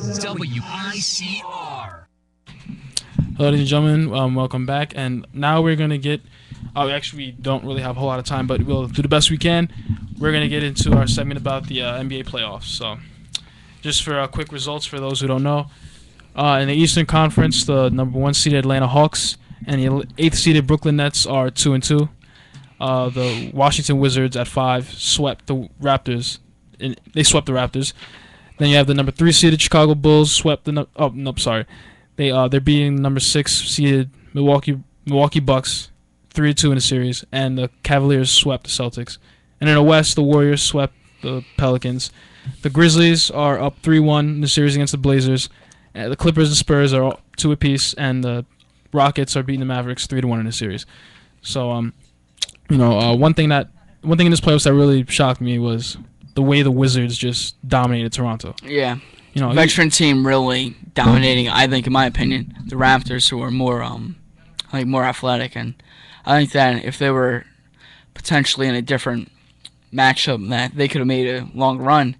WICR. Hello, ladies and gentlemen. Welcome back. And now we're going to get... actually, we don't really have a whole lot of time, but we'll do the best we can. We're going to get into our segment about the NBA playoffs. So, just for quick results for those who don't know. In the Eastern Conference, the number 1 seeded Atlanta Hawks and the 8th seeded Brooklyn Nets are 2-2. The Washington Wizards at 5 swept the Raptors. They swept the Raptors. Then you have the number 3 seeded Chicago Bulls swept the they're beating number 6 seeded Milwaukee Bucks 3-2 in the series, and the Cavaliers swept the Celtics. And in the West, the Warriors swept the Pelicans. The Grizzlies are up 3-1 in the series against the Blazers. The Clippers and Spurs are 2 apiece, and the Rockets are beating the Mavericks 3-1 in the series. So, one thing in this playoffs that really shocked me was the way the Wizards just dominated Toronto. Yeah. Veteran team really dominating, I think, in my opinion, the Raptors, who are more athletic. And I think that if they were potentially in a different matchup, that they could have made a long run.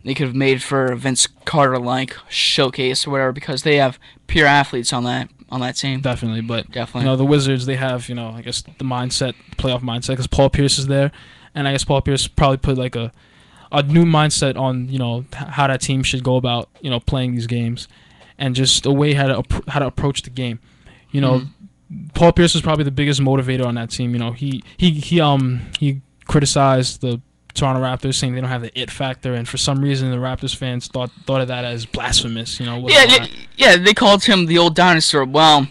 They could have made for a Vince Carter-like showcase or whatever, because they have pure athletes on that team. Definitely, but the Wizards, they have I guess the playoff mindset, because Paul Pierce is there, and I guess Paul Pierce probably put like a new mindset on how that team should go about playing these games, and just a way how to approach the game. Paul Pierce was probably the biggest motivator on that team. He criticized the Toronto Raptors, saying they don't have the it factor, and for some reason the Raptors fans thought of that as blasphemous. They called him the old dinosaur. Well,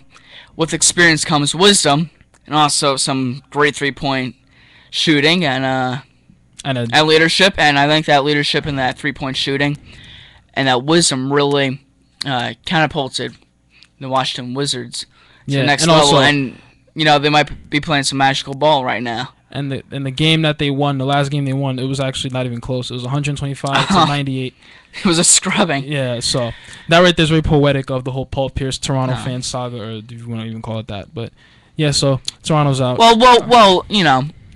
with experience comes wisdom, and also some great 3-point shooting and leadership. And I think that leadership and that 3-point shooting and that wisdom really catapulted the Washington Wizards to the next level. And they might be playing some magical ball right now. And the game that they won, the last game they won, it was actually not even close. It was 125 to 98. It was a scrubbing. Yeah, so that right there is very poetic of the whole Paul Pierce Toronto fan saga, or if you want to even call it that. But yeah, so Toronto's out. Well,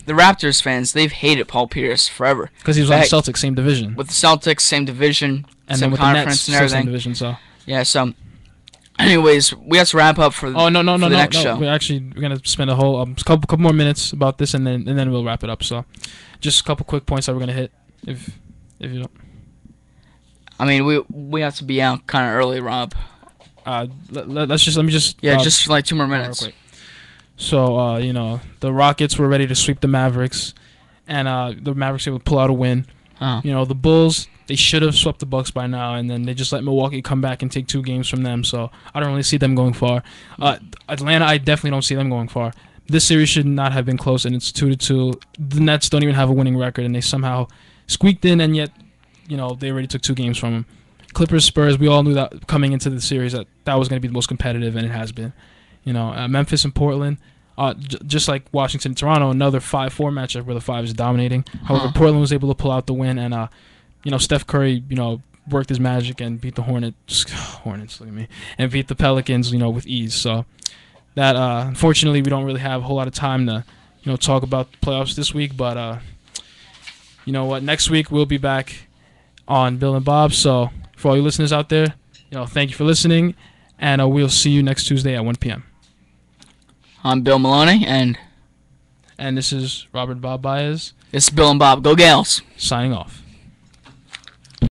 the Raptors fans, they've hated Paul Pierce forever. Because he was on the Celtics, same division. With the Celtics, same division, and same then with conference the Nets, and everything. Same division, so. Yeah, so... Anyways, we have to wrap up for the next show. We're gonna spend a whole couple more minutes about this, and then we'll wrap it up. So, just a couple quick points that we're gonna hit, if you don't. I mean, we have to be out kind of early, Rob. Let me just. Yeah, just for like 2 more minutes. So, the Rockets were ready to sweep the Mavericks, and the Mavericks were able to pull out a win. Oh. The Bulls, they should have swept the Bucks by now, and then they just let Milwaukee come back and take 2 games from them. So I don't really see them going far. Atlanta, I definitely don't see them going far. This series should not have been close, and it's 2-2. The Nets don't even have a winning record, and they somehow squeaked in, and yet, they already took 2 games from them. Clippers, Spurs, we all knew that coming into the series that was going to be the most competitive, and it has been. Memphis and Portland. Just like Washington and Toronto, another 5-4 matchup where the 5 is dominating. However, Portland was able to pull out the win, and Steph Curry, worked his magic and beat the Hornets, look at me, and beat the Pelicans, with ease. So that unfortunately we don't really have a whole lot of time to, talk about the playoffs this week. But you know what? Next week we'll be back on Bill and Bob. So for all you listeners out there, thank you for listening, and we'll see you next Tuesday at 1 p.m. I'm Bill Maloney, and this is Robert Bob Baez. This is Bill and Bob. Go Gales. Signing off.